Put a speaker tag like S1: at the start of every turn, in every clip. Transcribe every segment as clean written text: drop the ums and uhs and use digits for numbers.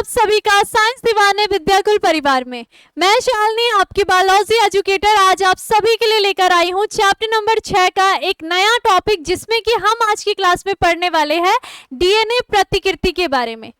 S1: सभी का साइंस दीवाने विद्याकुल परिवार में। मैं शालिनी आपकी बायोलॉजी एजुकेटर आज आप सभी के लिए लेकर आई हूँ चैप्टर नंबर 6 का एक नया टॉपिक, जिसमें कि हम आज की क्लास में पढ़ने वाले हैं डीएनए प्रतिकृति के बारे में।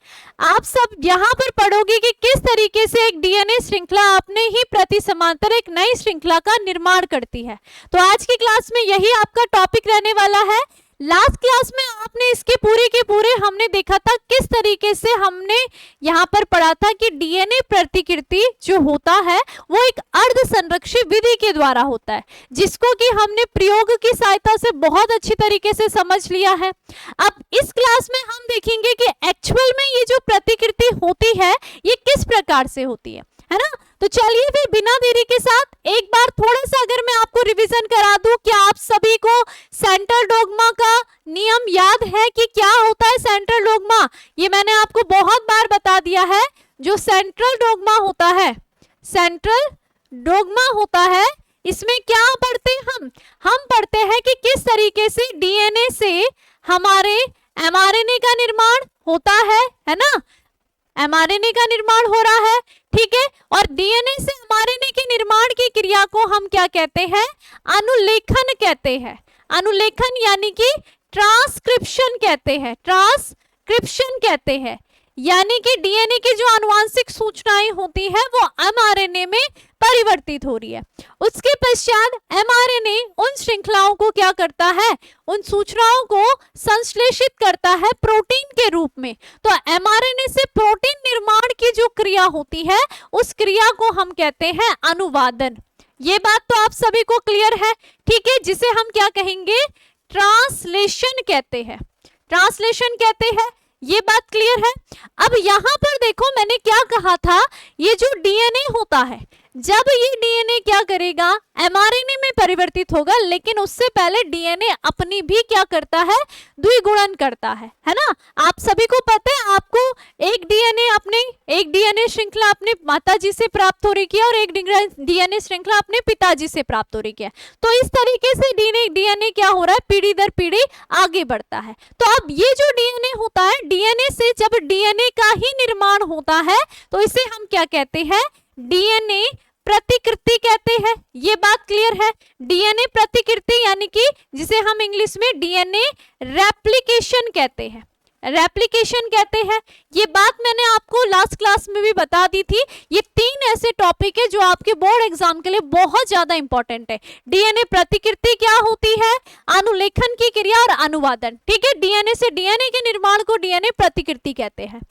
S1: आप सब यहाँ पर पढ़ोगे कि किस तरीके से एक डीएनए श्रृंखला अपने ही प्रति समांतर एक नई श्रृंखला का निर्माण करती है। तो आज की क्लास में यही आपका टॉपिक रहने वाला है। लास्ट क्लास में आपने इसके पूरे के पूरे हमने देखा था किस तरीके से हमने यहाँ पर पढ़ा था कि डीएनए प्रतिकृति जो होता है वो एक अर्ध संरक्षी विधि के द्वारा होता है, जिसको कि हमने प्रयोग की सहायता से बहुत अच्छी तरीके से समझ लिया है। अब इस क्लास में हम देखेंगे कि एक्चुअल में ये जो प्रतिकृति होती है ये किस प्रकार से होती है ना। तो चलिए फिर बिना देरी के साथ एक बार थोड़ा सा अगर मैं आपको रिवीजन करा दूं, क्या आप सभी को सेंट्रल डोग्मा का नियम याद है कि क्या होता है सेंट्रल डोग्मा? ये मैंने आपको बहुत बार बता दिया है। जो सेंट्रल डोग्मा होता है, सेंट्रल डोग्मा होता है, इसमें क्या पढ़ते हैं हम पढ़ते हैं कि किस तरीके से डीएनए से हमारे एमआरएनए का निर्माण होता है ना। एमआरएनए का निर्माण हो रहा है, ठीक है। और डीएनए से एमआरएनए के निर्माण की क्रिया को हम क्या कहते हैं? अनुलेखन कहते हैं। अनुलेखन यानी कि ट्रांसक्रिप्शन कहते हैं, ट्रांसक्रिप्शन कहते हैं। यानी कि डीएनए की जो आनुवांशिक सूचनाएं होती है वो एमआरएनए में परिवर्तित हो रही है। उसके पश्चात एमआरएनए उन श्रृंखलाओं को क्या करता है? उन सूचनाओं को संश्लेषित करता है प्रोटीन के रूप में। तो एमआरएनए से प्रोटीन निर्माण की जो क्रिया होती है उस क्रिया को हम कहते हैं अनुवादन। ये बात तो आप सभी को क्लियर है, ठीक है, जिसे हम क्या कहेंगे? ट्रांसलेशन कहते हैं, ट्रांसलेशन कहते हैं। ये बात क्लियर है। अब यहाँ पर देखो मैंने क्या कहा था, ये जो डीएनए होता है जब ये डीएनए क्या करेगा? एमआरएनए में परिवर्तित होगा, लेकिन उससे पहले डीएनए अपनी भी क्या करता है? द्विगुणन करता है ना। आप सभी को पता है, आपको एक डीएनए श्रृंखला अपने माताजी से प्राप्त हो रही है और एक डीएनए श्रृंखला अपने पिताजी से प्राप्त हो रही है। तो इस तरीके से डीएनए क्या हो रहा है? पीढ़ी दर पीढ़ी आगे बढ़ता है। तो अब ये जो डीएनए होता है, डीएनए से जब डीएनए का ही निर्माण होता है तो इसे हम क्या कहते हैं? डीएनए प्रतिकृति कहते हैं। ये बात क्लियर है। डीएनए प्रतिकृति यानी कि जिसे हम इंग्लिश में डीएनए रेप्लिकेशन कहते हैं, रेप्लिकेशन कहते हैं। ये बात मैंने आपको लास्ट क्लास में भी बता दी थी। ये 3 ऐसे टॉपिक है जो आपके बोर्ड एग्जाम के लिए बहुत ज्यादा इंपॉर्टेंट है। डीएनए प्रतिकृति क्या होती है? अनुलेखन की क्रिया और अनुवादन, ठीक है। डीएनए से डीएनए के निर्माण को डीएनए प्रतिकृति कहते हैं।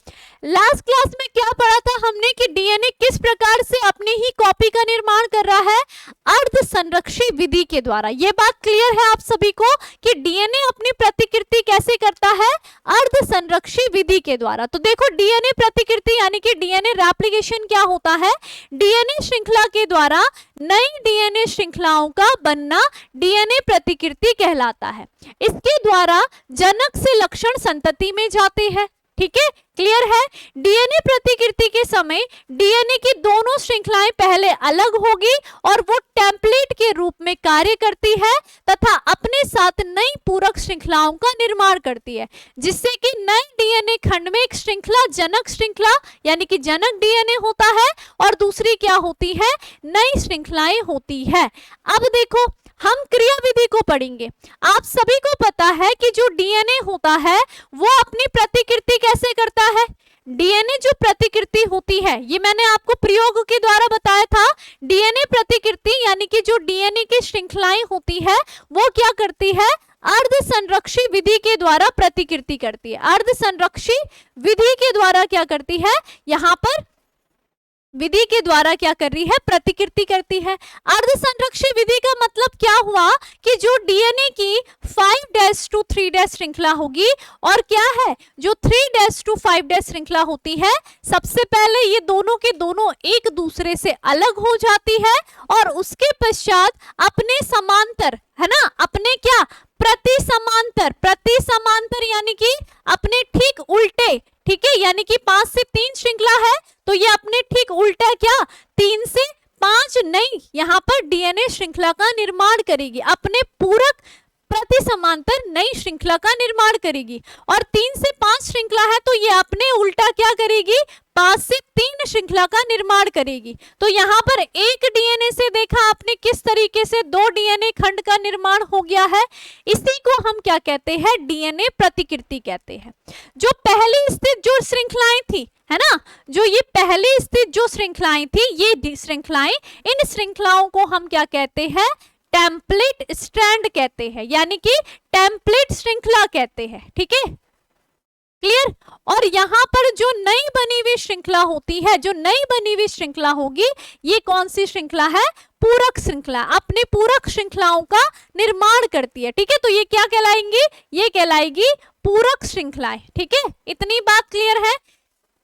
S1: लास्ट क्लास में क्या पढ़ा था हमने कि डीएनए किस प्रकार से अपनी ही कॉपी का निर्माण कर रहा है? अर्ध संरक्षी विधि के द्वारा। ये बात क्लियर है आप सभी को कि डीएनए अपनी प्रतिकृति कैसे करता है? अर्ध संरक्षी विधि के द्वारा। तो देखो डीएनए प्रतिकृति यानी कि डीएनए रेप्लिकेशन क्या होता है? डीएनए श्रृंखला के द्वारा नई डीएनए श्रृंखलाओं का बनना डीएनए प्रतिकृति कहलाता है। इसके द्वारा जनक से लक्षण संतति में जाते हैं, ठीक है, क्लियर है। डीएनए प्रतिकृति के समय डीएनए की दोनों श्रृंखलाएं पहले अलग होगी और वो टेम्पलेट के रूप में कार्य करती है तथा अपने साथ नई पूरक श्रृंखलाओं का निर्माण करती है, जिससे कि नए डीएनए खंड में एक श्रृंखला जनक श्रृंखला यानी कि जनक डीएनए होता है और दूसरी क्या होती है? नई श्रृंखलाएं होती है। अब देखो हम क्रिया विधि को पढ़ेंगे। आप सभी को पता है कि जो डीएनए होता है वो अपनी प्रतिकृति कैसे करता है? डीएनए जो प्रतिकृति होती है ये मैंने आपको प्रयोग के द्वारा बताया था। डीएनए प्रतिकृति यानी कि जो डीएनए की श्रृंखलाएं होती है वो क्या करती है? अर्ध संरक्षी विधि के द्वारा प्रतिकृति करती है। अर्ध संरक्षी विधि के द्वारा क्या करती है? यहाँ पर विधि के द्वारा क्या कर रही है? प्रतिकृति करती है। अर्ध संरक्षी विधि का मतलब क्या हुआ कि जो डीएनए की 5' to 3' श्रृंखला होगी और क्या है जो 3' to 5' श्रृंखला होती है, सबसे पहले ये दोनों के दोनों एक दूसरे से अलग हो जाती है और उसके पश्चात अपने समांतर है ना, अपने क्या प्रति समांतर यानी कि अपने ठीक उल्टे, ठीक है, यानी कि 5 से 3 श्रृंखला है तो ये अपने ठीक उल्टा क्या 3 से 5 नहीं, यहाँ पर डीएनए श्रृंखला का निर्माण करेगी। अपने पूरक प्रति समांतर नई श्रृंखला का निर्माण करेगी। और 3 से 5 श्रृंखला है तो ये अपने उल्टा क्या करेगी, 5 से 3 श्रृंखला का निर्माण करेगी। तो यहाँ पर एक डीएनए से देखा आपने किस तरीके से 2 डीएनए खंड का निर्माण हो गया है। इसी को हम क्या कहते हैं, डीएनए प्रतिकृति कहते हैं। जो पहली स्थित जो श्रृंखलाएं थी, है ना, जो ये पहली स्थित जो श्रृंखलाएं थी, ये श्रृंखलाएं, इन श्रृंखलाओं को हम क्या कहते हैं, टेम्पलेट स्ट्रैंड कहते हैं, यानी कि टेम्पलेट श्रृंखला कहते हैं। ठीक है, क्लियर। और यहाँ पर जो नई बनी हुई श्रृंखला होती है, जो नई बनी हुई श्रृंखला होगी, ये कौन सी श्रृंखला है, पूरक श्रृंखला, अपने पूरक श्रृंखलाओं का निर्माण करती है। ठीक है, तो ये क्या कहलाएंगी, ये कहलाएगी पूरक श्रृंखलाएं। ठीक है, इतनी बात क्लियर है।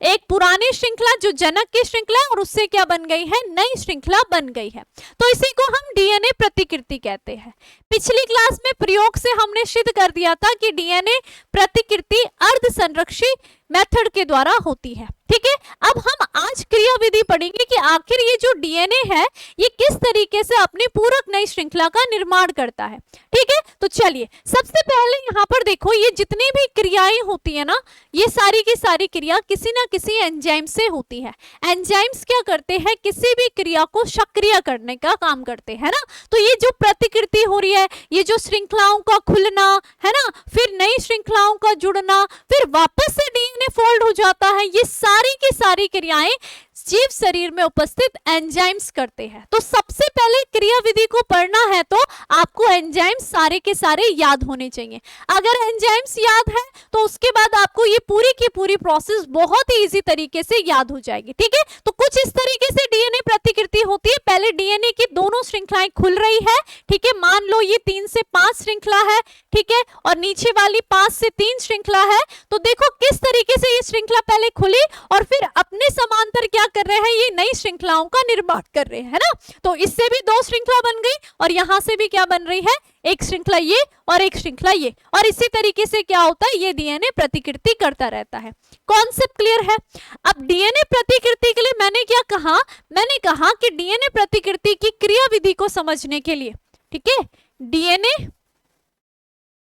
S1: एक पुरानी श्रृंखला जो जनक की श्रृंखला है और उससे क्या बन गई है, नई श्रृंखला बन गई है। तो इसी को हम डीएनए प्रतिकृति कहते हैं। पिछली क्लास में प्रयोग से हमने सिद्ध कर दिया था कि डीएनए प्रतिकृति अर्ध संरक्षी मेथड के द्वारा होती है। ठीक है, अब हम आज क्रियाविधि पढ़ेंगे कि आखिर ये जो डीएनए है ये किस तरीके से अपनी पूरक नई श्रृंखला का निर्माण करता है। ठीक है, तो चलिए सबसे पहले यहाँ पर देखो, ये जितनी भी क्रियाएं होती है ना, ये सारी की सारी क्रिया किसी ना किसी एंजाइम से होती है। एंजाइम्स क्या करते हैं, किसी भी क्रिया को सक्रिय करने का काम करते हैं ना। तो ये जो प्रतिकृति हो रही है, ये जो श्रृंखलाओं का खुलना है ना, फिर नई श्रृंखलाओं का जुड़ना, फिर वापस से डीएनए फोल्ड हो जाता है, ये सारी की सारी क्रियाएं जीव शरीर में उपस्थित एंजाइम्स करते हैं। तो सबसे पहले क्रियाविधि को पढ़ना है तो आपको एंजाइम्स सारे के सारे याद होने चाहिए। अगर एंजाइम्स याद है तो उसके बाद आपको ये पूरी की पूरी प्रोसेस बहुत ही इजी तरीके से याद हो जाएगी। ठीक है, तो कुछ इस तरीके से डीएनए प्रतिकृति होती है। पहले डीएनए की दोनों श्रृंखलाएं खुल रही है। ठीक है, मान लो ये 3 से 5 श्रृंखला है। ठीक है, और नीचे वाली 5 से 3 श्रृंखला है। तो देखो किस तरीके से ये श्रृंखला पहले खुली और फिर अपने समांतर क्या कर रहे हैं, ये नई श्रृंखलाओं का निर्माण कर रहे हैं, है ना। तो इससे भी 2 श्रृंखला बन गई और यहां से भी क्या बन रही है, एक श्रृंखला ये और एक श्रृंखला ये, और इसी तरीके से क्या होता है, ये डीएनए प्रतिकृति करता रहता है। कॉन्सेप्ट क्लियर है। अब डीएनए प्रतिकृति के लिए मैंने क्या कहा, मैंने कहा कि डीएनए प्रतिकृति की क्रियाविधि को समझने के लिए, ठीक है, डीएनए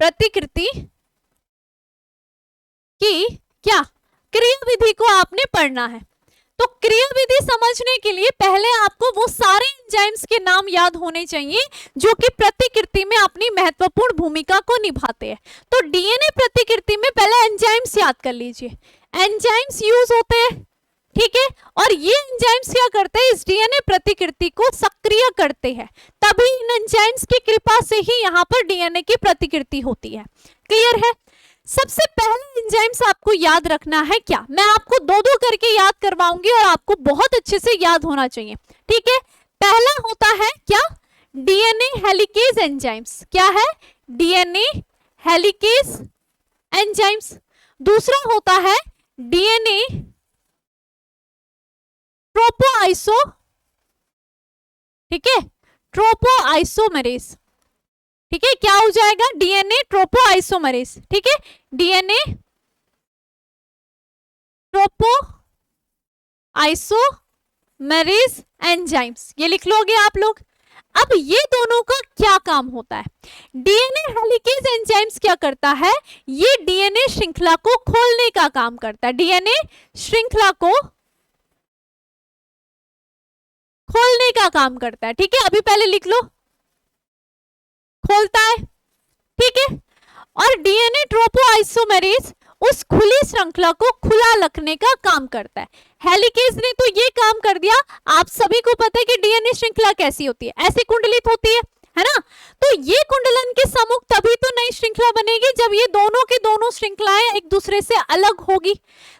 S1: प्रतिकृति की क्या क्रियाविधि को आपने पढ़ना है। तो क्रियाविधि समझने के लिए पहले आपको वो सारे एंजाइम्स के नाम याद होने चाहिए जो कि प्रतिकृति में अपनी महत्वपूर्ण भूमिका को निभाते हैं। तो डीएनए प्रतिकृति में पहले एंजाइम्स याद कर लीजिए। एंजाइम्स यूज होते हैं, ठीक है, और ये एंजाइम्स क्या करते हैं, इस डीएनए प्रतिकृति को सक्रिय करते हैं। तभी इन एंजाइम्स की कृपा से ही यहाँ पर डीएनए की प्रतिकृति होती है। क्लियर है। सबसे पहले एंजाइम्स आपको याद रखना है क्या, मैं आपको 2-2 करके याद करवाऊंगी और आपको बहुत अच्छे से याद होना चाहिए। ठीक है, पहला होता है क्या, डीएनए हेलिकेज एंजाइम्स। क्या है, डीएनए हेलिकेज एंजाइम्स। दूसरा होता है डीएनए ट्रोपोआइसो, ठीक है, ट्रोपोआइसोमेरेज। ठीक है, क्या हो जाएगा, डीएनए ट्रोपोआइसोमेरेज। ठीक है, डीएनए ट्रोपोआइसोमेरेज एंजाइम्स, ये लिख लोगे आप लोग। अब ये दोनों का क्या काम होता है, डीएनए हेलिकेज एंजाइम्स क्या करता है, ये डीएनए श्रृंखला को खोलने का काम करता है। डीएनए श्रृंखला को खोलने का काम करता है। ठीक है, अभी पहले लिख लो, खोलता है। ठीक है, और डीएनए ट्रोपोआइसोमेरेज उस खुली श्रृंखला को खुला रखने का काम करता है। हेलिकेज ने तो ये काम कर दिया। आप सभी को पता है कि डीएनए श्रृंखला कैसी होती है, ऐसे कुंडलित होती है ना। तो ये कुंडलन के सम्मुख तभी तो नई श्रृंखला बनेगी जब ये दोनों की दोनों श्रृंखलाएं एक दूसरे से अलग होगी।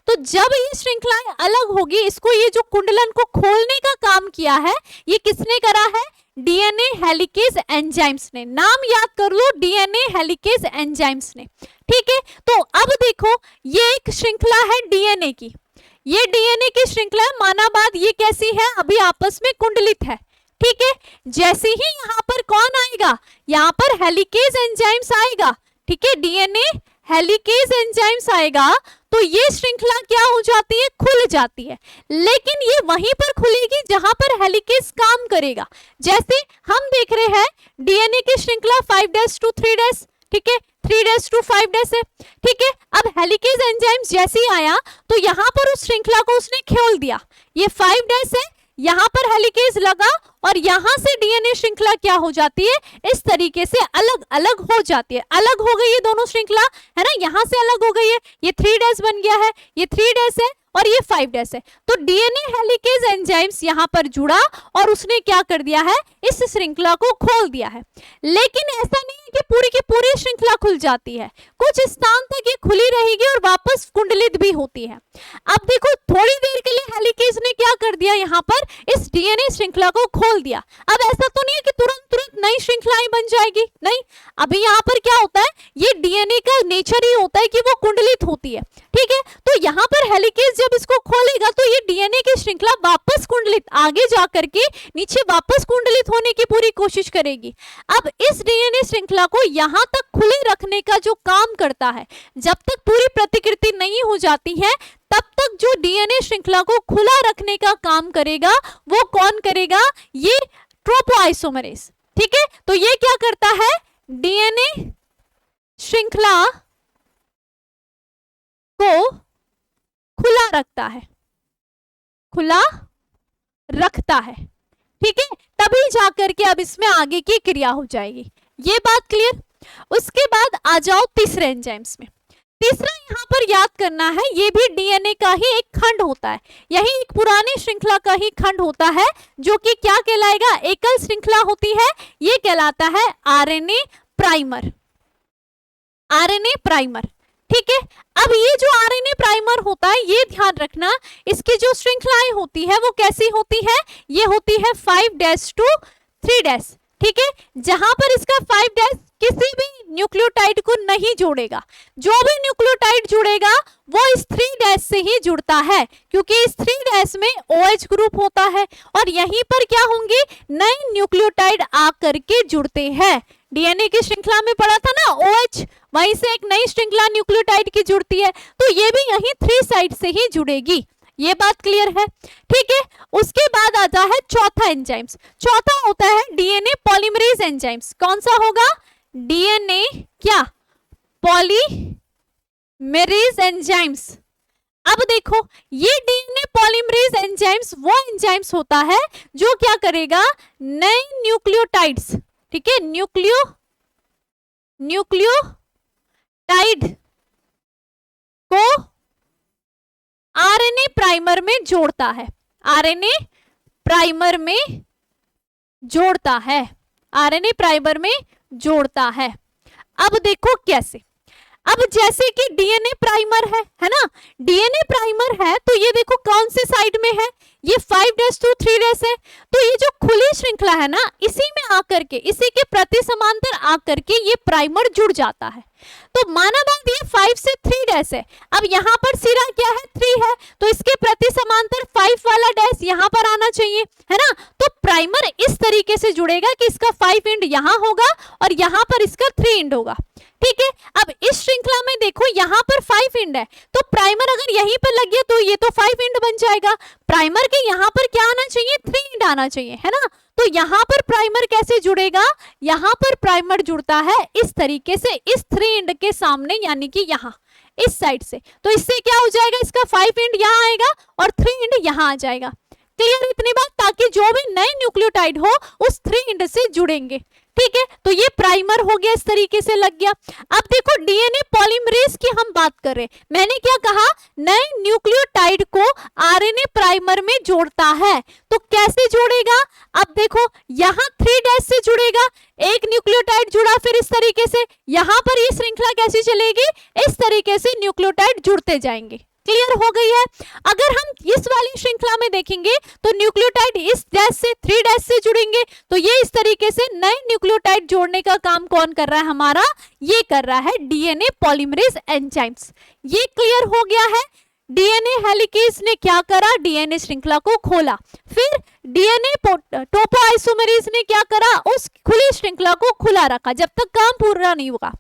S1: तो जब ये श्रृंखलाएं अलग होगी, इसको ये जो कुंडलन को खोलने का काम किया है, ये किसने करा है, डीएनए हेलिकेज एंजाइम्स ने। नाम याद कर लो, डीएनए हेलिकेज एंजाइम्स ने। ठीक है, तो अब देखो ये एक श्रृंखला है डीएनए की, ये डीएनए की श्रृंखला है। माना बात ये कैसी है, अभी आपस में कुंडलित है। ठीक है, जैसे ही यहाँ पर कौन आएगा, यहाँ पर हेलिकेज एंजाइम्स आएगा। ठीक है, डीएनए हेलिकेज एंजाइम्स आएगा तो ये श्रृंखला क्या हो जाती है, खुल जाती है। लेकिन ये वहीं पर खुलेगी जहां पर हेलिकेज काम करेगा। जैसे हम देख रहे हैं डीएनए की श्रृंखला 5' to 3', ठीक है, 3' to 5' है, ठीक है। अब हेलिकेज एंजाइम्स जैसे ही आया तो यहाँ पर उस श्रृंखला को उसने खोल दिया। ये 5' है, यहाँ पर हेलिकेज लगा और यहाँ से डीएनए श्रृंखला क्या हो जाती है, इस तरीके से अलग अलग हो जाती है। अलग हो गई है दोनों श्रृंखला, है ना, यहाँ से अलग हो गई है। ये 3' बन गया है, ये 3' है और ये 5' है। तो डीएनए हेलिकेज एंजाइम्स यहाँ पर जुड़ा और उसने क्या कर दिया है, इस श्रृंखला को खोल दिया है। लेकिन ऐसा नहीं है कि पूरी की पूरी श्रृंखला खुल जाती है, कुछ स्थान तक ये खुली रहेगी और वापस कुंडलित भी होती है। अब देखो थोड़ी देर के लिए हेलिकेज ने क्या कर दिया, यहाँ पर इस डीएनए श्रृंखला को खोल दिया। अब ऐसा तो नहीं है कि तुरंत तुरंत नई श्रृंखलाएं बन जाएगी, नहीं। अभी यहाँ पर क्या होता है, ये डीएनए का नेचर ही होता है कि वो कुंडलित होती है, ठीक है। तो यहाँ पर हेलिकेज जब इसको खोलेगा तो ये डीएनए की श्रृंखला वापस कुंडलित, आगे जाकर के नीचे वापस कुंडलित होने की पूरी कोशिश करेगी। अब इस डीएनए श्रृंखला को यहाँ तक खुले रखने का जो काम करता है, जब तक पूरी प्रतिकृति नहीं हो जाती है तब तक जो डीएनए श्रृंखला को खुला रखने का काम करेगा वो कौन करेगा, ये ट्रोपोआइसोमरेज, ठीक है। तो ये क्या करता है, डीएनए श्रृंखला को खुला रखता है, खुला रखता है, ठीक है। तभी जाकर के अब इसमें आगे की क्रिया हो जाएगी। ये बात क्लियर। उसके बाद आ जाओ तीसरे एंजाइम्स में। तीसरा यहाँ पर याद करना है, ये भी डीएनए का ही एक खंड होता है, यही एक पुरानी श्रृंखला का ही खंड होता है, जो कि क्या कहलाएगा, एकल श्रृंखला होती है। ये कहलाता है आरएनए प्राइमर, आरएनए प्राइमर, ठीक है। अब ये जो आरएनए प्राइमर होता है, ये ध्यान रखना, इसकी जो श्रृंखलाएं होती है वो कैसी होती है, ये होती है 5' to 3', ठीक है। जहां पर इसका 5' किसी भी न्यूक्लियोटाइड को नहीं जोड़ेगा, जो भी न्यूक्लियोटाइड जुड़ेगा वो इस 3' से ही जुड़ता है, क्योंकि इस 3' में OH ग्रुप होता है और यहीं पर क्या होंगे, नए न्यूक्लियोटाइड आकर के जुड़ते हैं। डीएनए की श्रृंखला में पढ़ा था ना OH, वहीं से एक नई श्रृंखला न्यूक्लियोटाइड की जुड़ती है, तो ये भी यहीं 3 साइड से ही जुड़ेगी। ये बात क्लियर है, ठीक है। उसके बाद आता है चौथा एंजाइम्स। चौथा होता है डीएनए पॉलीमरेज एंजाइम्स। कौन सा होगा, डीएनए क्या, पॉलीमरेज एंजाइम्स। अब देखो ये डीएनए पॉलीमरेज एंजाइम्स वो एंजाइम्स होता है जो क्या करेगा, नए न्यूक्लियोटाइड्स, ठीक है, न्यूक्लियोटाइड को आरएनए प्राइमर में जोड़ता है, आरएनए प्राइमर में जोड़ता है, आरएनए प्राइमर में जोड़ता है। अब देखो कैसे, अब जैसे कि डीएनए प्राइमर है ना, डीएनए प्राइमर है तो ये देखो कौन से साइड में है, ये 5' to 3' है। तो ये जो खुली श्रृंखला है ना, इसी में आकर के, इसी के प्रति समांतर आकर के ये प्राइमर जुड़ जाता है। तो माना बात ये 5 से 3' है। अब यहाँ पर सिरा क्या है, 3 है, तो इसके प्रति समांतर 5 वाला डैश यहाँ पर आना चाहिए, है ना। तो प्राइमर इस तरीके से जुड़ेगा कि इसका 5 एंड यहाँ होगा और यहाँ पर इसका 3 एंड होगा, ठीक है। अब इस श्रृंखला में देखो यहाँ पर 5 एंड है, तो प्राइमर अगर यहीं पर लग गया तो ये तो 5 एंड बन जाएगा। प्राइमर के यहाँ पर क्या आना चाहिए, 3 एंड आना चाहिए, है ना। तो यहाँ पर प्राइमर कैसे जुड़ेगा, यहाँ पर प्राइमर जुड़ता है इस तरीके से, इस 3 एंड के सामने, यानी कि यहाँ इस साइड से। तो इससे क्या हो जाएगा, इसका 5 एंड यहाँ आएगा और 3 एंड यहाँ आ जाएगा। क्लियर इतनी बात, ताकि जो भी नए न्यूक्लियोटाइड हो उस 3 एंड से जुड़ेंगे, ठीक है। तो ये प्राइमर हो गया, इस तरीके से लग गया। अब देखो डीएनए पॉलीमरेज की हम बात कर रहे हैं, मैंने क्या कहा, नए न्यूक्लियोटाइड को आरएनए प्राइमर में जोड़ता है। तो कैसे जोड़ेगा, अब देखो यहाँ 3' से जुड़ेगा, एक न्यूक्लियोटाइड जुड़ा, फिर इस तरीके से यहाँ पर ये श्रृंखला कैसी चलेगी, इस तरीके से न्यूक्लियोटाइड जुड़ते जाएंगे। क्लियर हो गई है। अगर हम इस वाली श्रृंखला में देखेंगे तो न्यूक्लियोटाइड इस डैश से 3' से जुड़ेंगे, तो ये इस तरीके से नए न्यूक्लियोटाइड जोड़ने का काम कौन कर रहा है, हमारा ये कर रहा है डीएनए पॉलीमरेज एंजाइम्स। ये क्लियर हो गया है। डीएनए हेलिकेज ने क्या करा, डीएनए श्रृंखला को खोला। फिर डीएनए टोपोआइसोमरेज ने क्या करा, उस खुली श्रृंखला को खुला रखा जब तक काम पूरा नहीं हुआ।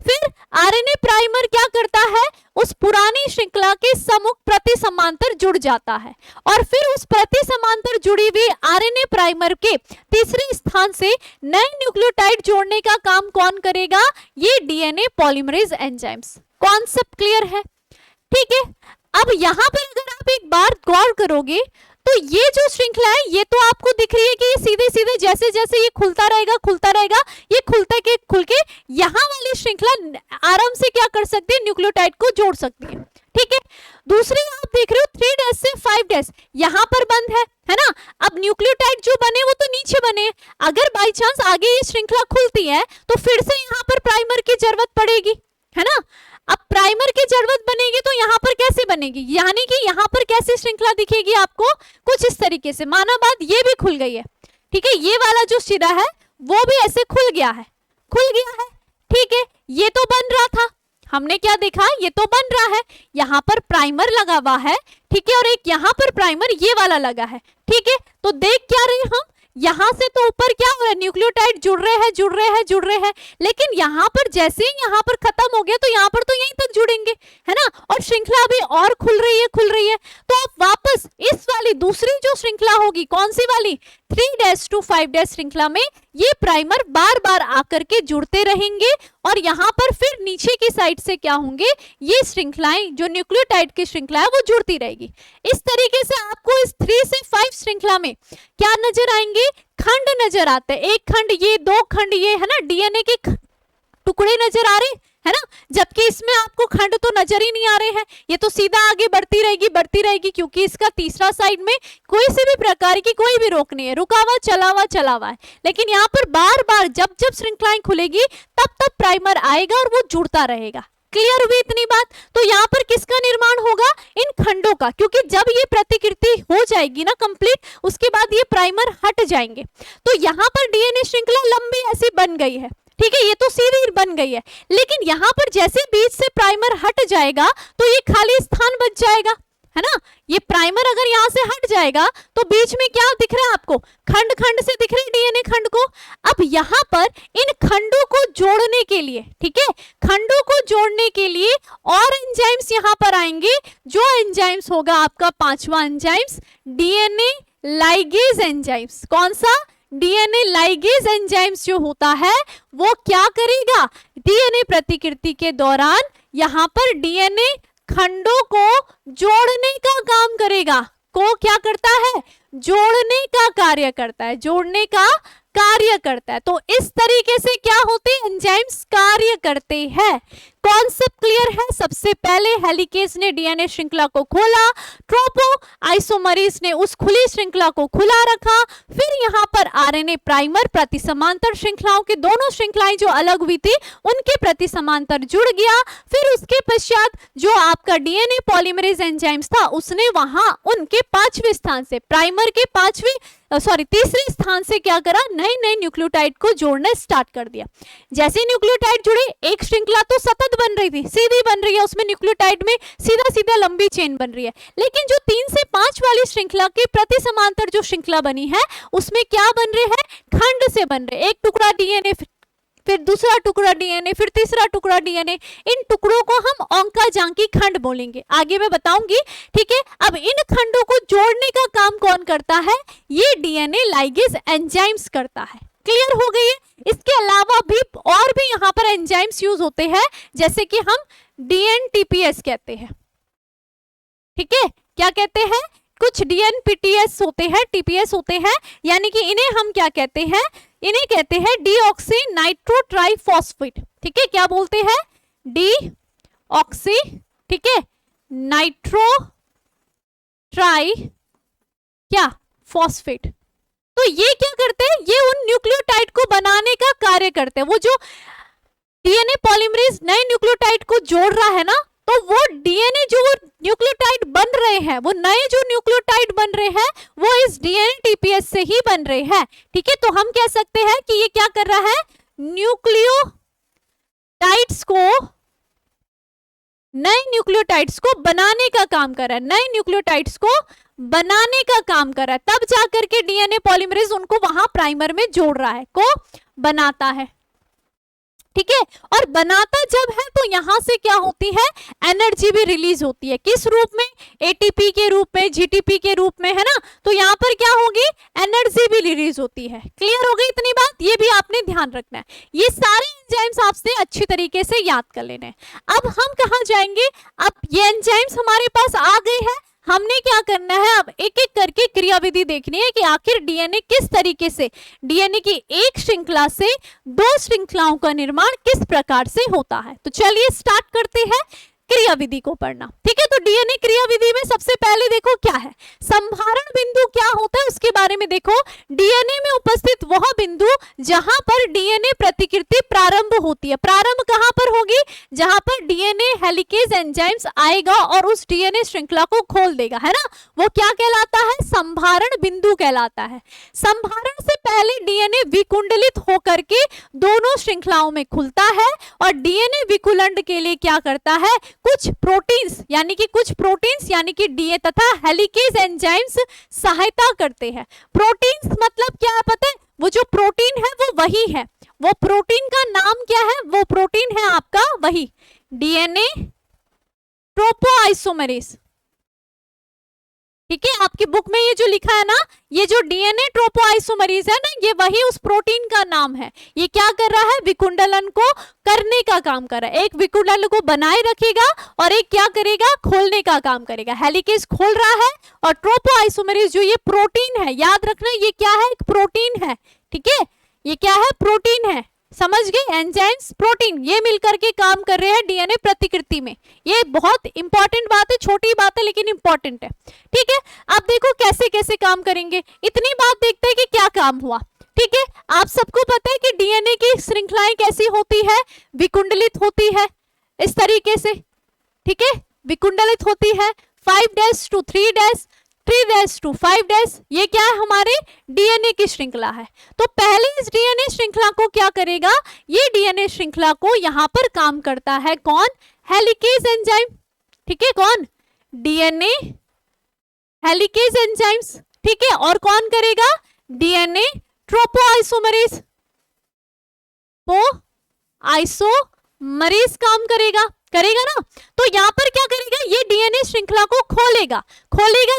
S1: फिर आरएनए प्राइमर क्या करता है, उस पुरानी श्रृंखला के सम्मुख प्रति समांतर जुड़ जाता है और फिर उस प्रति समांतर जुड़ी हुई आरएनए प्राइमर के तीसरे स्थान से नए न्यूक्लियोटाइड जोड़ने का काम कौन करेगा, ये DNA polymerase enzymes. Concept clear है? ठीक है। अब यहां पर अगर आप एक बार गौर करोगे तो ये जो श्रृंखला है ये तो आपको दिख रही है कि ये सीधे सीधे जैसे जैसे ये खुलता रहेगा, ये खुल के यहाँ वाली श्रृंखला आराम से क्या कर सकती है, न्यूक्लियोटाइड को जोड़ सकती है। ठीक है। दूसरी आप देख रहे हो 3' से 5' यहाँ पर बंद है ना। अब न्यूक्लियोटाइड जो बने वो तो नीचे बने, अगर बाई चांस आगे ये श्रृंखला खुलती है तो फिर से यहाँ पर प्राइमर की जरूरत पड़ेगी, है ना। अब प्राइमर की जरूरत बनेगी तो यहाँ पर कैसे बनेगी, यानी कि यहाँ पर कैसे श्रृंखला दिखेगी आपको, कुछ इस तरीके से। माना बात ये भी खुल गई है, ठीक है, ये वाला जो सिरा है वो भी ऐसे खुल गया है, ठीक है। ये तो बन रहा था, हमने क्या देखा, ये तो बन रहा है, यहाँ पर प्राइमर लगा हुआ है, ठीक है, और एक यहाँ पर प्राइमर ये वाला लगा है, ठीक है। तो देख क्या रहे हम, यहाँ से तो ऊपर क्या हो रहा है, न्यूक्लियोटाइड जुड़ रहे हैं, लेकिन यहाँ पर जैसे ही यहाँ पर खत्म हो गया तो यहाँ पर तो यहीं तक जुड़ेंगे, है ना, और श्रृंखला अभी और खुल रही है। तो अब वापस इस वाली दूसरी जो श्रृंखला होगी, कौन सी वाली, 3' to 5' श्रृंखला में ये प्राइमर बार बार आकर के जुड़ते रहेंगे और यहाँ पर फिर नीचे की साइड से क्या होंगे, ये श्रृंखलाएं जो न्यूक्लियोटाइड की श्रृंखला है वो जुड़ती रहेगी। इस तरीके से आपको इस 3 से 5 श्रृंखला में क्या नजर आएंगे, खंड नजर आते हैं, एक खंड ये, दो खंड ये, है ना, डीएनए के टुकड़े नजर आ रहे, है ना, जबकि इसमें आपको खंड तो नजर ही नहीं आ रहे हैं। ये तो सीधा आगे बढ़ती रहेगी क्योंकि इसका तीसरा साइड में कोई से भी प्रकार की कोई भी रोक नहीं है, रुका हुआ चला हुआ है। लेकिन यहाँ पर बार बार जब श्रृंखलाएं खुलेगी तब प्राइमर आएगा और वो जुड़ता रहेगा। क्लियर हुई इतनी बात? तो यहाँ पर किसका निर्माण होगा, इन खंडों का, क्योंकि जब ये प्रतिकृति हो जाएगी ना कंप्लीट, उसके बाद ये प्राइमर हट जाएंगे। तो यहाँ पर डीएनए श्रृंखला लंबी ऐसी बन गई है, ठीक है, ये तो सीधी बन गई है, लेकिन यहाँ पर जैसे बीच से प्राइमर हट जाएगा तो ये खाली स्थान बच जाएगा, है ना। ये प्राइमर अगर यहाँ से हट जाएगा तो बीच में क्या दिख रहा है आपको, खंड से दिख रहे डीएनए खंड को। अब यहाँ पर इन खंडों को जोड़ने के लिए, ठीक है, खंडों को जोड़ने के लिए और एंजाइम्स यहाँ पर आएंगे, जो एंजाइम्स होगा आपका 5वां एंजाइम्स, डीएनए लाइगेज एंजाइम्स। कौन सा, डीएनए लाइगेज एंजाइम्स जो होता है वो क्या करेगा, डीएनए प्रतिकृति के दौरान यहाँ पर डीएनए खंडों को जोड़ने का काम करेगा। को क्या करता है, जोड़ने का कार्य करता है, तो इस तरीके से क्या होते हैं, एंजाइम्स कार्य करते हैं। कॉन्सेप्ट क्लियर है? सबसे पहले हेलिकेज ने डीएनए श्रृंखला को खोला, ट्रोपोआइसोमरेज ने उस खुली श्रृंखला को खुला रखा, फिर यहाँ पर आरएनए प्राइमर प्रति समांतर श्रृंखलाओं के दोनों श्रृंखलाएं जो अलग हुई थी उनके प्रति समांतर जुड़ गया। फिर उसके पश्चात जो आपका डीएनए पॉलीमरेज एंजाइम्स था उसने वहां उनके 5वें स्थान से, प्राइमर के तीसरे स्थान से क्या करा, नए न्यूक्लियोटाइड को जोड़ना स्टार्ट कर दिया। जैसे न्यूक्लियोटाइड जुड़े, एक श्रृंखला तो सतत बन रही थी, सीधी बन रही है, उसमें न्यूक्लियोटाइड में सीधा लंबी चेन बन रही है, लेकिन जो 3 से 5 वाली श्रृंखला के प्रति समांतर जो श्रृंखला बनी है उसमें क्या बन रहे हैं, खंड से बन रहे, एक टुकड़ा डीएनए, फिर दूसरा टुकड़ा डीएनए, फिर तीसरा टुकड़ा डीएनए। इन टुकड़ों को हम ओंकाजांकी खंड बोलेंगे, आगे मैं बताऊंगी, ठीक है। अब इन खंडों को जोड़ने का काम कौन करता है, ये डीएनए लाइगेज एंजाइम्स करता है। क्लियर हो गई है? इसके अलावा भी और भी यहाँ पर एंजाइम्स यूज होते हैं, जैसे कि हम डीएनटीपीएस कहते हैं, ठीक है, क्या कहते हैं, कुछ डीएनपीटीएस होते हैं, टीपीएस होते हैं, यानी कि इन्हें हम क्या कहते हैं, इन्हें कहते हैं डीऑक्सी नाइट्रो ट्राइफॉस्फेट, ठीक है, क्या बोलते हैं, डीऑक्सी, ठीक है, नाइट्रो ट्राई क्या फॉस्फेट। तो ये क्या करते हैं, ये उन न्यूक्लियोटाइड को बनाने का कार्य करते हैं। वो जो डीएनए पॉलीमरेज नए न्यूक्लियोटाइड को जोड़ रहा है ना, तो वो डीएनए जो न्यूक्लियोटाइड बन रहे हैं, वो नए जो न्यूक्लियोटाइड बन रहे हैं वो इस डीएनए टीपीएस से ही बन रहे हैं, ठीक है। तो हम कह सकते हैं कि ये क्या कर रहा है, न्यूक्लियोटाइड्स को नए न्यूक्लियोटाइड्स को बनाने का काम कर रहा है, नए न्यूक्लियोटाइड्स को बनाने का काम कर रहा है, तब जाकर के डीएनए पॉलीमरेज उनको वहां प्राइमर में जोड़ रहा है, को बनाता है, ठीक है। और बनाता जब है तो यहां से क्या होती है, एनर्जी भी रिलीज होती है, किस रूप में, एटीपी के रूप में, जीटीपी के रूप में, है ना। तो यहाँ पर क्या होगी, एनर्जी भी रिलीज होती है। क्लियर हो गई इतनी बात, ये भी आपने ध्यान रखना है। ये सारे एंजाइम्स आपसे अच्छी तरीके से याद कर लेने हैं। अब हम कहाँ जाएंगे, अब ये एंजाइम्स हमारे पास आ गए हैं, हमने क्या करना है, अब एक एक करके क्रियाविधि देखनी है कि आखिर डीएनए किस तरीके से, डीएनए की एक श्रृंखला से दो श्रृंखलाओं का निर्माण किस प्रकार से होता है। तो चलिए स्टार्ट करते हैं क्रियाविधि को पढ़ना, ठीक है। तो डीएनए क्रियाविधि में सबसे पहले देखो क्या है, संभारण बिंदु क्या होता है उसके बारे में देखो। डीएनए में उपस्थित वह बिंदु जहां पर डीएनए प्रतिकृति प्रारंभ होती है, प्रारंभ कहां पर होगी, जहां पर डीएनए हेलिकेज एंजाइम्स आएगा और उस डीएनए श्रृंखला को खोल देगा, है ना, वो क्या कहलाता है, संभारण बिंदु कहलाता है। संभारण से पहले डीएनए विकुंडलित होकर के दोनों श्रृंखलाओं में खुलता है और डीएनए विकुलन के लिए क्या करता है, कुछ प्रोटीन्स यानी कि डीए तथा हेलिकेज एंजाइम्स सहायता करते हैं। प्रोटीन्स मतलब क्या है पता है, वो जो प्रोटीन है वो वही है, वो प्रोटीन का नाम क्या है, वो प्रोटीन है आपका वही डीएनए ट्रोपोआइसोमेरेज, ठीक है। आपकी बुक में ये जो लिखा है ना, ये जो डीएनए ट्रोपोआइसोमेरेज है ना, ये वही उस प्रोटीन का नाम है। ये क्या कर रहा है, विकुंडलन को करने का काम कर रहा है, एक विकुंडल को बनाए रखेगा और एक क्या करेगा, खोलने का काम करेगा। हेलिकेज खोल रहा है और ट्रोपोआइसोमेरेज जो ये प्रोटीन है, याद रखना ये क्या है, एक प्रोटीन है, ठीक है, ये क्या है, प्रोटीन है, समझ गए। एंजाइम्स प्रोटीन ये मिलकर के काम कर रहे हैं डीएनए प्रतिकृति में। ये बहुत इंपॉर्टेंट बात है, छोटी बात है लेकिन इंपॉर्टेंट है, ठीक है। अब देखो कैसे कैसे काम करेंगे, इतनी बात देखते हैं कि क्या काम हुआ, ठीक है। आप सबको पता है कि डीएनए की श्रृंखलाएं कैसी होती है, विकुंडलित होती है इस तरीके से, ठीक है, विकुंडलित होती है 5' to 3', 3' to 5', ये क्या है, हमारे डीएनए की श्रृंखला है। तो पहले इस डीएनए श्रृंखला को क्या करेगा, ये डीएनए श्रृंखला को यहां पर काम करता है कौन, हेलिकेज एंजाइम, ठीक है, कौन, डीएनए हेलिकेज एंजाइम्स, ठीक है। और कौन करेगा, डीएनए ट्रोपोआइसोमेरेज, आइसोमरेज काम करेगा ना। तो यहां पर क्या करेगा, ये डीएनए श्रृंखला को खोलेगा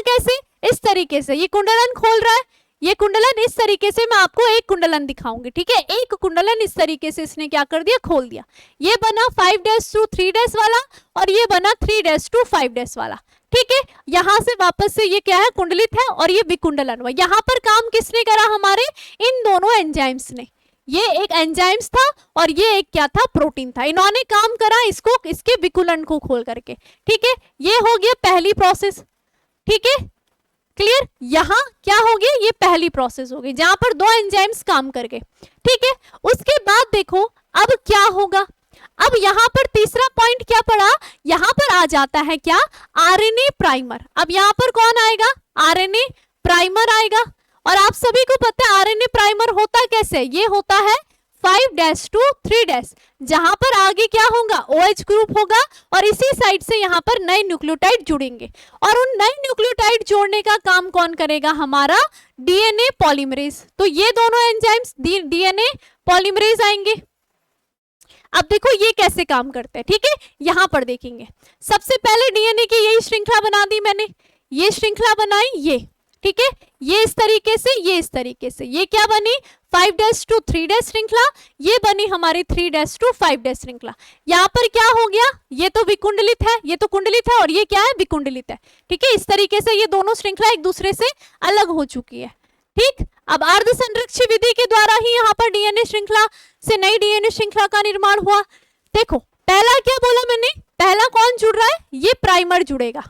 S1: कैसे, इस तरीके से, ये कुंडलन खोल रहा है, ये कुंडलन इस तरीके से, मैं आपको एक कुंडलन दिखाऊंगी, ठीक है। एक कुंडलन इस तरीके से इसने क्या कर दिया, खोल दिया। ये बना 5' to 3' वाला और ये बना 3' to 5' वाला, ठीक है। यहां से वापस से ये क्या है, कुंडलित है और ये विकुंडलन हुआ। यहां पर काम किसने करा, हमारे इन दोनों एंजाइम्स ने, ये एक एंजाइम्स था और ये एक क्या था, प्रोटीन था, इन्होंने काम करा इसको, इसके विकुलन को खोल करके, ठीक है। ये हो गया पहली प्रोसेस, ठीक है, क्लियर। यहां क्या हो गया, ये पहली प्रोसेस हो गई जहां पर दो एंजाइम्स काम कर गए, ठीक है। उसके बाद देखो अब क्या होगा, अब यहां पर तीसरा पॉइंट क्या पड़ा, यहां पर आ जाता है क्या, आरएनए प्राइमर। अब यहां पर कौन आएगा, आरएनए प्राइमर आएगा। और आप सभी को पता है आरएनए प्राइमर होता कैसे, ये होता है 5' to 3', जहां पर आगे क्या होगा, OH ग्रुप होगा और इसी साइड से यहां पर नए न्यूक्लियोटाइड जुड़ेंगे और उन नए न्यूक्लियोटाइड जोड़ने का काम कौन करेगा, हमारा डीएनए पॉलीमरेज। तो ये दोनों एंजाइम्स डीएनए पॉलीमरेज आएंगे। अब देखो ये कैसे काम करते हैं, ठीक है, यहां पर देखेंगे। सबसे पहले डीएनए की यही श्रृंखला बना दी मैंने, ये श्रृंखला बनाई, ये ठीक है, ये इस तरीके से, ये इस तरीके से, ये क्या बनी 5' to 3' श्रृंखला, ये बनी हमारी 3' to 5' श्रृंखला। यहाँ पर क्या हो गया, ये तो विकुंडलित है, ये तो कुंडलित है और ये क्या है, विकुंडलित है, ठीक है। इस तरीके से ये दोनों श्रृंखला एक दूसरे से अलग हो चुकी है, ठीक। अब अर्ध संरक्षी विधि के द्वारा ही यहाँ पर डीएनए श्रृंखला से नई डीएनए श्रृंखला का निर्माण हुआ। देखो पहला क्या बोला मैंने, पहला कौन जुड़ रहा है, ये प्राइमर जुड़ेगा,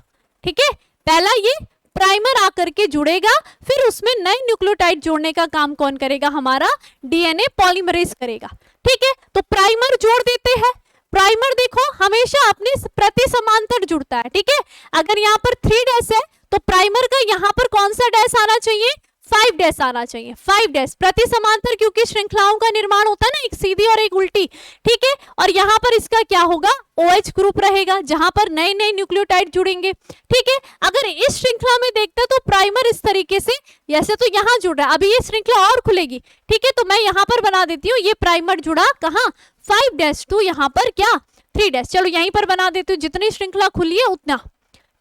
S1: ठीक है, पहला ये प्राइमर आकर के जुड़ेगा, फिर उसमें नए न्यूक्लियोटाइड जोड़ने का काम कौन करेगा, हमारा डीएनए पॉलीमरेज करेगा, ठीक है। तो प्राइमर जोड़ देते हैं, प्राइमर देखो हमेशा अपने प्रति समांतर जुड़ता है, ठीक है। अगर यहाँ पर 3' है तो प्राइमर का यहाँ पर कौन सा डैश आना चाहिए, 5 डैश आना चाहिए, 5 डैश। प्रति समांतर क्योंकि श्रृंखलाओं का निर्माण होता है ना, एक सीधी और एक उल्टी, ठीक है। और यहाँ पर इसका क्या होगा, OH ग्रुप रहेगा जहां पर नए नए न्यूक्लियोटाइड जुड़ेंगे, ठीक है। अगर इस श्रृंखला में देखते तो प्राइमर इस तरीके से, जैसे तो यहाँ जुड़ रहा है, अभी ये श्रृंखला और खुलेगी, ठीक है। तो मैं यहाँ पर बना देती हूँ, ये प्राइमर जुड़ा कहाँ 5 डैश टू यहाँ पर क्या 3 डैश। चलो यहीं पर बना देती हूँ, जितनी श्रृंखला खुली है उतना,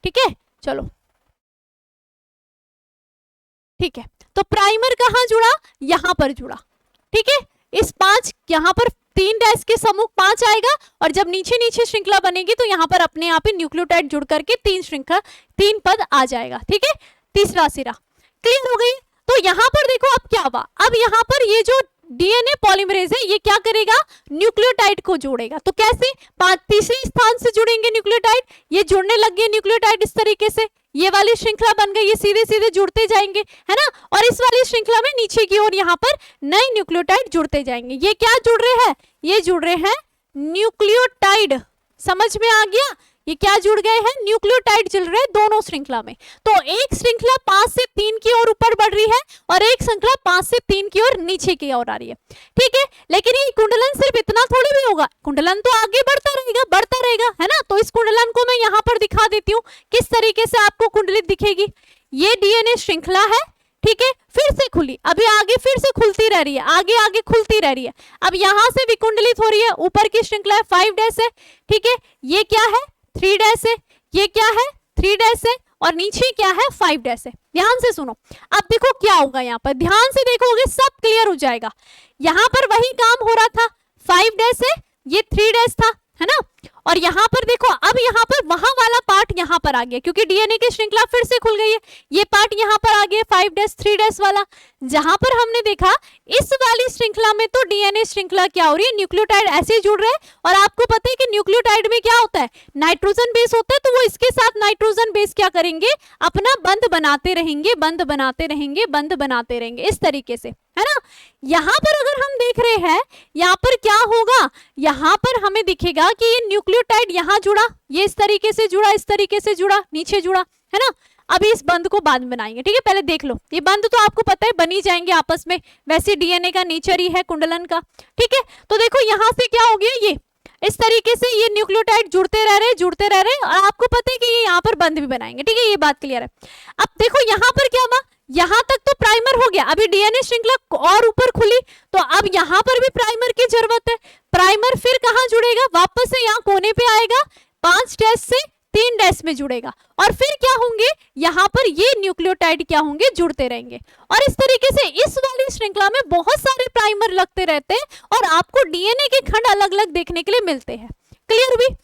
S1: ठीक है। चलो ठीक है, तो प्राइमर कहाँ जुड़ा, यहाँ पर जुड़ा, ठीक है। इस 5 यहाँ पर 3 डैश के समूह 5 आएगा, और जब नीचे नीचे श्रृंखला बनेगी तो यहाँ पर अपने आप ही न्यूक्लियोटाइड जुड़ करके 3 पद आ जाएगा, ठीक है। तीसरा सिरा क्लियर हो गई। तो यहाँ पर देखो अब क्या हुआ, अब यहाँ पर ये जो डीएनए पॉलीमरेज है ये क्या करेगा, न्यूक्लियोटाइड को जोड़ेगा। तो कैसे, तीसरे स्थान से जुड़ेंगे न्यूक्लियोटाइड, ये जुड़ने लग गए न्यूक्लियोटाइड इस तरीके से, ये वाली श्रृंखला बन गई, ये सीधे सीधे जुड़ते जाएंगे, है ना। और इस वाली श्रृंखला में नीचे की ओर यहाँ पर नए न्यूक्लियोटाइड जुड़ते जाएंगे। ये क्या जुड़ रहे हैं, ये जुड़ रहे हैं न्यूक्लियोटाइड, समझ में आ गया। ये क्या जुड़ गए हैं, न्यूक्लियोटाइड जुड़ रहे हैं दोनों श्रृंखला में। तो एक श्रृंखला 5 से 3 की ओर ऊपर बढ़ रही है और एक श्रृंखला 5 से 3 की ओर नीचे की ओर आ रही है, ठीक है। लेकिन ये कुंडलन सिर्फ इतना थोड़ी भी होगा, कुंडलन तो आगे बढ़ता रहेगा, है ना। तो इस कुंडलन को मैं यहाँ पर दिखा देती हूँ किस तरीके से आपको कुंडलित दिखेगी। ये डीएनए श्रृंखला है, ठीक है, फिर से खुली, अभी आगे फिर से खुलती रह रही है, आगे आगे खुलती रह रही है। अब यहाँ से विकुंडलित हो रही है, ऊपर की श्रृंखला है 5 डैश है, ठीक है। ये क्या है 3 डैश है, ये क्या है 3 डैश है, और नीचे क्या है 5 डैश है। ध्यान से सुनो, अब देखो क्या होगा, यहाँ पर ध्यान से देखोगे सब क्लियर हो जाएगा। यहाँ पर वही काम हो रहा था, 5 डैश है, ये 3 डैश था, है ना। और यहाँ पर देखो, अब यहाँ पर वहां वाला पार्ट यहाँ पर आ गया, क्योंकि डीएनए की श्रृंखला फिर से खुल गई है, ये पार्ट यहाँ पर आ गया 5 डैश 3 डैश वाला। जहां पर हमने देखा इस वाली श्रृंखला में तो डीएनए श्रृंखला क्या हो रही है, न्यूक्लियोटाइड ऐसे जुड़ रहे हैं। और आपको पता है कि न्यूक्लियोटाइड में क्या होता है, नाइट्रोजन बेस होता है, तो वो इसके साथ नाइट्रोजन बेस क्या करेंगे, अपना बंध बनाते रहेंगे, बंध बनाते रहेंगे, बंध बनाते रहेंगे, इस तरीके से, है ना। यहाँ पर अगर हम देख रहे हैं, यहाँ पर क्या होगा, यहाँ पर हमें दिखेगा कि ये न्यूक्लियोटाइड यहाँ जुड़ा, ये इस तरीके से जुड़ा, इस तरीके से जुड़ा, नीचे जुड़ा, है ना। अभी इस बंध को बाद में बनाएंगे, ठीक है। पहले देख लो, ये बंध तो आपको पता है बनी जाएंगे आपस में, वैसे डीएनए का नेचर ही है कुंडलन का, ठीक है। तो देखो यहाँ से क्या हो गया, ये इस तरीके से ये न्यूक्लियोटाइड जुड़ते रह रहे, और आपको पता है कि ये यहाँ पर बंध भी बनाएंगे, ठीक है, ये बात क्लियर है। अब देखो यहाँ पर क्या हुआ, यहाँ तक तो प्राइमर हो गया, अभी डीएनए श्रृंखला और ऊपर खुली, तो अब यहाँ पर भी प्राइमर की जरूरत है। प्राइमर फिर कहाँ जुड़ेगा, वापस से यहाँ कोने पे आएगा, 5 डैश से 3 डैश में जुड़ेगा, और फिर क्या होंगे, यहाँ पर ये न्यूक्लियोटाइड क्या होंगे, जुड़ते रहेंगे। और इस तरीके से इस वाली श्रृंखला में बहुत सारे प्राइमर लगते रहते हैं, और आपको डीएनए के खंड अलग अलग देखने के लिए मिलते हैं। क्लियर भी।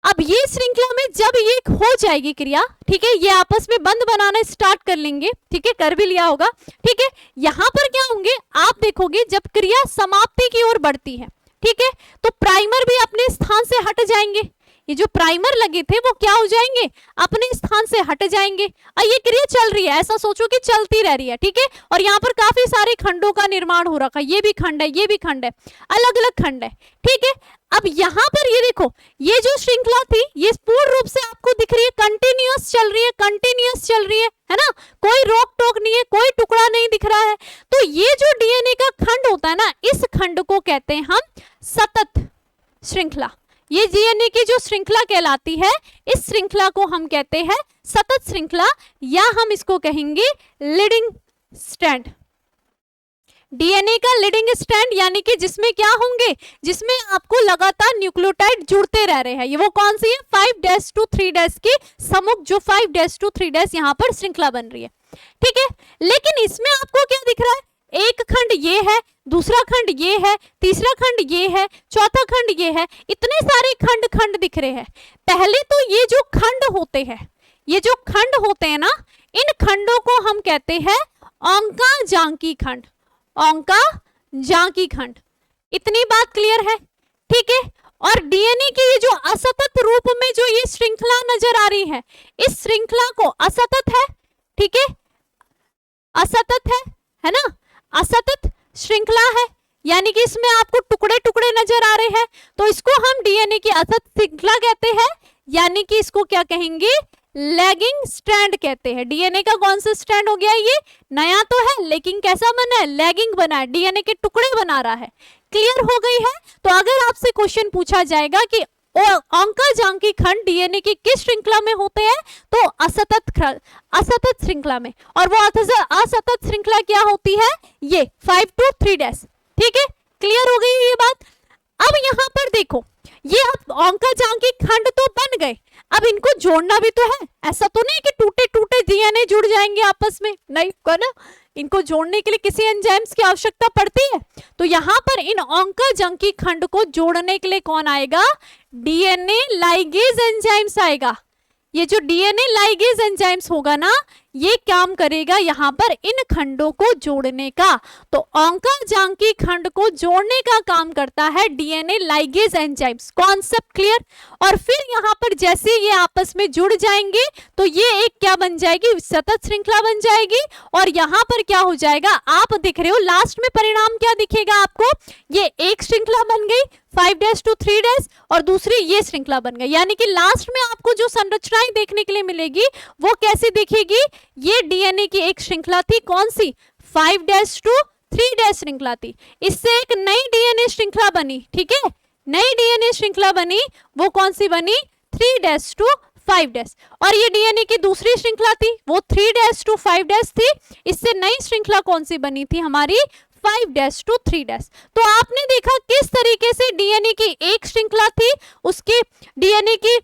S1: अब ये श्रृंखला में जब ये हो जाएगी क्रिया, ठीक है, ये आपस में बंध बनाना स्टार्ट कर लेंगे, ठीक है, कर भी लिया होगा, ठीक है। यहाँ पर क्या होंगे, आप देखोगे जब क्रिया समाप्ति की ओर बढ़ती है, ठीक है, तो प्राइमर भी अपने स्थान से हट जाएंगे। ये जो प्राइमर लगे थे वो क्या हो जाएंगे, अपने स्थान से हट जाएंगे, और ये क्रिया चल रही है, ऐसा सोचो कि चलती रह रही है, ठीक है। और यहाँ पर काफी सारे खंडों का निर्माण हो रखा है, ये भी खंड है, ये भी खंड है, अलग अलग खंड है, ठीक है। अब यहाँ पर ये देखो, ये जो श्रृंखला थी ये पूर्ण रूप से आपको दिख रही है, कंटिन्यूअस चल रही है, कंटिन्यूअस चल रही है ना, कोई रोक टोक नहीं है, कोई टुकड़ा नहीं दिख रहा है। तो ये जो डीएनए का खंड होता है ना, इस खंड को कहते हैं हम सतत श्रृंखला। ये डीएनए की जो श्रृंखला कहलाती है, इस श्रृंखला को हम कहते हैं सतत श्रृंखला, या हम इसको कहेंगे लीडिंग स्ट्रैंड। डीएनए का लीडिंग स्ट्रैंड यानी कि जिसमें क्या होंगे, जिसमें आपको लगातार न्यूक्लियोटाइड जुड़ते रह रहे हैं। ये वो कौन सी है, 5 डैश टू 3 डैश की समुख, जो 5 डैश टू 3 डैश यहाँ पर श्रृंखला बन रही है, ठीक है। लेकिन इसमें आपको क्या दिख रहा है, एक खंड ये है, दूसरा खंड ये है, तीसरा खंड ये है, चौथा खंड ये है, इतने सारे खंड खंड दिख रहे हैं। पहले तो ये जो खंड होते हैं, ये जो खंड होते हैं ना, इन खंडों को हम कहते हैं ओंका-जांकी खंड, ओंका-जांकी खंड। इतनी बात क्लियर है, ठीक है। और डीएनए के ये जो असतत रूप में जो ये श्रृंखला नजर आ रही है, इस श्रृंखला को असतत है, ठीक है, असतत है ना, असतत श्रृंखला है, यानी कि इसमें आपको टुकड़े टुकड़े नजर आ रहे हैं, तो इसको हम डीएनए की असतत श्रृंखला कहते हैं, यानी कि इसको क्या कहेंगे, लैगिंग स्ट्रैंड कहते हैं। डीएनए का कौन सा स्ट्रैंड हो गया, ये नया तो है लेकिन कैसा बना है, लैगिंग बना है, डीएनए के टुकड़े बना रहा है। क्लियर हो गई है। तो अगर आपसे क्वेश्चन पूछा जाएगा कि अंकजांकी खंड डीएनए की किस श्रृंखला में होते हैं, तो असतत श्रृंखला में। और वो असतत श्रृंखला क्या होती है, ये 5 to 3'। ठीक है, क्लियर हो गई ये बात। अब यहाँ पर देखो, ये अब अंकजांकी खंड तो बन गए, अब इनको जोड़ना भी तो है। ऐसा तो नहीं कि टूटे टूटे डीएनए जुड़ जाएंगे आपस में, नहीं है ना, इनको जोड़ने के लिए किसी एंजाइम्स की आवश्यकता पड़ती है। तो यहाँ पर इन अंकजांकी खंड को जोड़ने के लिए कौन आएगा, डीएनए लाइगेज एंजाइम्स आएगा। ये जो डीएनए लाइगेज एंजाइम्स होगा ना, ये काम करेगा यहाँ पर इन खंडों को जोड़ने का। तो अंकजांकी खंड को जोड़ने का काम करता है DNA ligase enzymes. Concept clear. और फिर यहाँ पर जैसे ये आपस में जुड़ जाएंगे तो ये एक क्या बन जाएगी, सतत श्रृंखला बन जाएगी। और यहाँ पर क्या हो जाएगा, आप दिख रहे हो लास्ट में परिणाम क्या दिखेगा आपको, ये एक श्रृंखला बन गई 5' to 3' और दूसरी ये श्रृंखला बन गई। यानी कि लास्ट में आपको जो संरचनाएं देखने के लिए मिलेगी वो कैसी दिखेगी, ये डीएनए की एक श्रृंखला थी, कौन सी, 5' to 3' श्रृंखला थी। इससे एक नई डीएनए श्रृंखला बनी। ठीक है, नई डीएनए श्रृंखला बनी, वो कौन सी बनी, 3' to 5'। और ये डीएनए की दूसरी श्रृंखला थी, वो 3' to 5' थी। इससे नई श्रृंखला कौन सी बनी थी हमारी, 5' to 3'। तो आपने देखा किस तरीके से डीएनए की एक श्रृंखला थी, उसके डीएनए की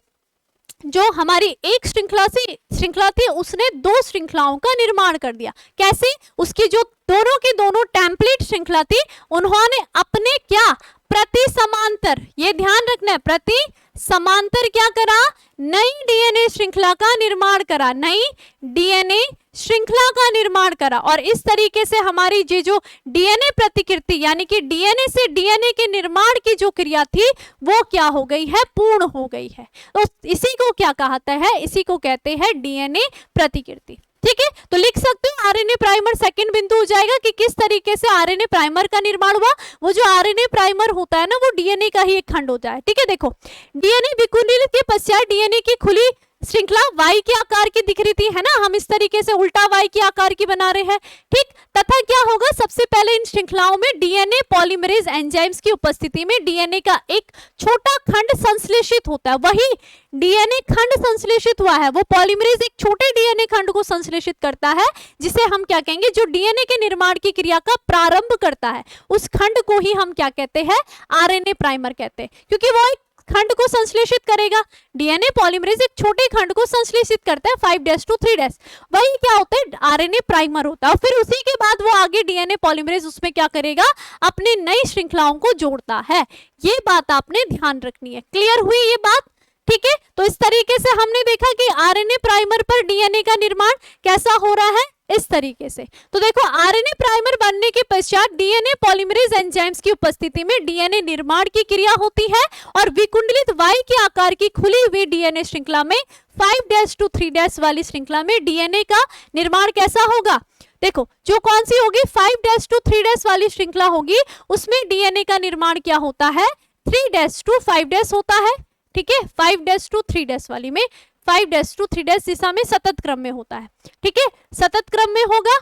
S1: जो हमारी एक श्रृंखला थी उसने दो श्रृंखलाओं का निर्माण कर दिया। कैसे, उसकी जो दोनों की दोनों टेम्पलेट श्रृंखला थी, उन्होंने अपने क्या, प्रति समांतर, ये ध्यान रखना है, प्रति समांतर क्या करा, नई डीएनए श्रृंखला का निर्माण करा, नई डीएनए श्रृंखला का निर्माण करा। और इस तरीके से हमारी ये जो डीएनए प्रतिकृति यानी कि डीएनए से डीएनए के निर्माण की जो क्रिया थी वो क्या हो गई है, पूर्ण हो गई है। तो इसी को क्या कहता है, इसी को कहते हैं डीएनए प्रतिकृति। ठीक है, तो लिख सकते हो आरएनए प्राइमर। सेकंड बिंदु हो जाएगा कि किस तरीके से आरएनए प्राइमर का निर्माण हुआ। वो जो आरएनए प्राइमर होता है ना, वो डीएनए का ही एक खंड होता है। ठीक है, देखो डीएनए विकुंडलित के पश्चात डीएनए की खुली श्रृंखला वाई के आकार की दिख रही थी, है ना, हम इस तरीके से उल्टा वाई के आकार की बना रहे हैं। ठीक, तथा क्या होगा, सबसे पहले इन श्रृंखलाओं में डीएनए पॉलीमरेज एंजाइम्स की उपस्थिति में डीएनए का एक छोटा खंड संश्लेषित होता है। वही डीएनए खंड संश्लेषित हुआ है, वो पॉलीमरेज एक छोटे डीएनए खंड को संश्लेषित करता है, जिसे हम क्या कहेंगे, जो डीएनए के निर्माण की क्रिया का प्रारंभ करता है, उस खंड को ही हम क्या कहते हैं, आरएनए प्राइमर कहते हैं, क्योंकि वो एक खंड को संश्लेषित करेगा। डीएनए पॉलीमरेज एक छोटे खंड को संश्लेषित करता है 5' to 3'। वही क्या होता है, आरएनए प्राइमर होता है। फिर उसी के बाद वो आगे डीएनए पॉलीमरेज उसमें क्या करेगा, अपने नई श्रृंखलाओं को जोड़ता है। ये बात आपने ध्यान रखनी है। क्लियर हुई ये बात। ठीक है, तो इस तरीके से हमने देखा कि आरएनए प्राइमर पर डीएनए का निर्माण कैसा हो रहा है, इस तरीके से। तो देखो आरएनए प्राइमर बनने के पश्चात डीएनए पॉलीमरेज एंजाइम्स की उपस्थिति में डीएनए निर्माण की क्रिया होती है और विकुंडलित वाई के आकार की खुली हुई डीएनए श्रृंखला में 5' to 3' वाली श्रृंखला में डीएनए का निर्माण कैसा होगा, देखो जो कौन सी होगी, 5' to 3' वाली श्रृंखला होगी, उसमें डीएनए का निर्माण क्या होता है, 3' to 5' होता है। ठीक है, 5' to 3' वाली में 5' to 3' दिशा में सतत क्रम में होता है। ठीक है, सतत क्रम में होगा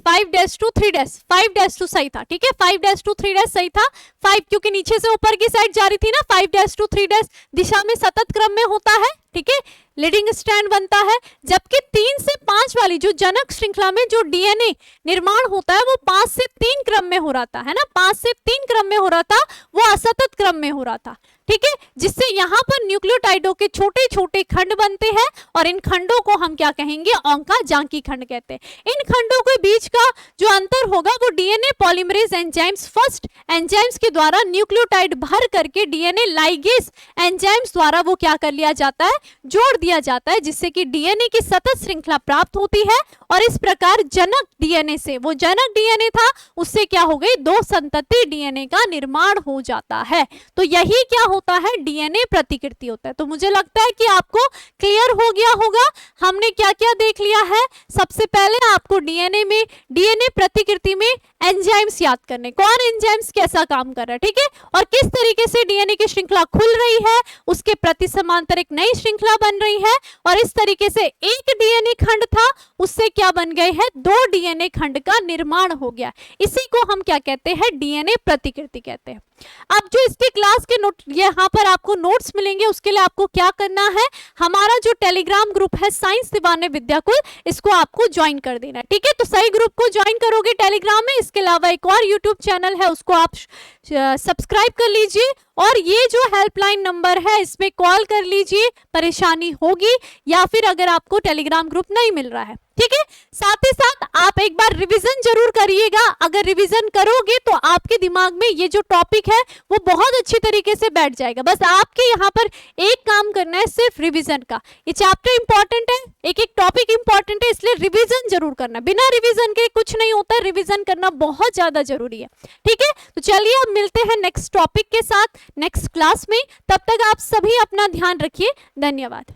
S1: 5' to 3', 5' to सही था। ठीक है, 5' to 3' सही था। 5 क्योंकि नीचे से ऊपर की साइड जा रही थी ना, 5' to 3' दिशा में सतत क्रम में होता है। ठीक है, लीडिंग स्ट्रैंड बनता है। जबकि 3 से 5 वाली जो जनक श्रृंखला में जो डीएनए निर्माण होता है वो 5 से 3 क्रम में हो रहा था, है ना, 5 से 3 क्रम में हो रहा था, वो असतत क्रम में हो रहा था। ठीक है, जिससे यहाँ पर न्यूक्लियोटाइडों के छोटे छोटे खंड बनते हैं और इन खंडों को हम क्या कहेंगे, अंकजांकी खंड कहते हैं। इन खंडों के बीच का जो अंतर होगा वो DNA polymerase enzymes first enzymes के द्वारा न्यूक्लियोटाइड भर करके डीएनए लाइगेज एंजाइम्स द्वारा वो क्या कर लिया जाता है, जोड़ दिया जाता है, जिससे कि डीएनए की सतत श्रृंखला प्राप्त होती है। और इस प्रकार जनक डीएनए से, वो जनक डीएनए था, उससे क्या हो गई, 2 संतति डीएनए का निर्माण हो जाता है। तो यही क्या होता है, डीएनए प्रतिकृति होता है। तो मुझे लगता है कि आपको क्लियर हो गया होगा हमने क्या क्या देख लिया है। सबसे पहले आपको डीएनए में, डीएनए प्रतिकृति में एंजाइम्स याद करने, कौन एंजाइम्स कैसा काम कर रहा है, ठीक है, और किस तरीके से डीएनए की श्रृंखला खुल रही है, उसके प्रति समांतर एक नई श्रृंखला बन रही है, और इस तरीके से एक डीएनए खंड था उससे क्या बन गए हैं, 2 डीएनए खंड का निर्माण हो गया। इसी को हम क्या कहते हैं, डीएनए प्रतिकृति कहते हैं। अब जो इसके क्लास के नोट यहाँ पर आपको नोट्स मिलेंगे, उसके लिए आपको क्या करना है, हमारा जो टेलीग्राम ग्रुप है साइंस दीवाने विद्याकुल, इसको आपको ज्वाइन कर देना है, ठीक है। तो सही ग्रुप को ज्वाइन करोगे टेलीग्राम में। इसके अलावा एक और यूट्यूब चैनल है, उसको आप सब्सक्राइब कर लीजिए, और ये जो हेल्पलाइन नंबर है इसमें कॉल कर लीजिए, परेशानी होगी, या फिर अगर आपको टेलीग्राम ग्रुप नहीं मिल रहा है, ठीक है। साथ ही साथ आप एक बार रिवीजन जरूर करिएगा। अगर रिवीजन करोगे तो आपके दिमाग में ये जो टॉपिक है वो बहुत अच्छी तरीके से बैठ जाएगा। बस आपके यहाँ पर एक काम करना है, सिर्फ रिवीजन का। ये चैप्टर इंपॉर्टेंट है, एक एक टॉपिक इंपॉर्टेंट है, इसलिए रिवीजन जरूर करना। बिना रिवीजन के कुछ नहीं होता, रिवीजन करना बहुत ज्यादा जरूरी है, ठीक है। तो चलिए अब मिलते हैं नेक्स्ट टॉपिक के साथ नेक्स्ट क्लास में। तब तक आप सभी अपना ध्यान रखिए। धन्यवाद।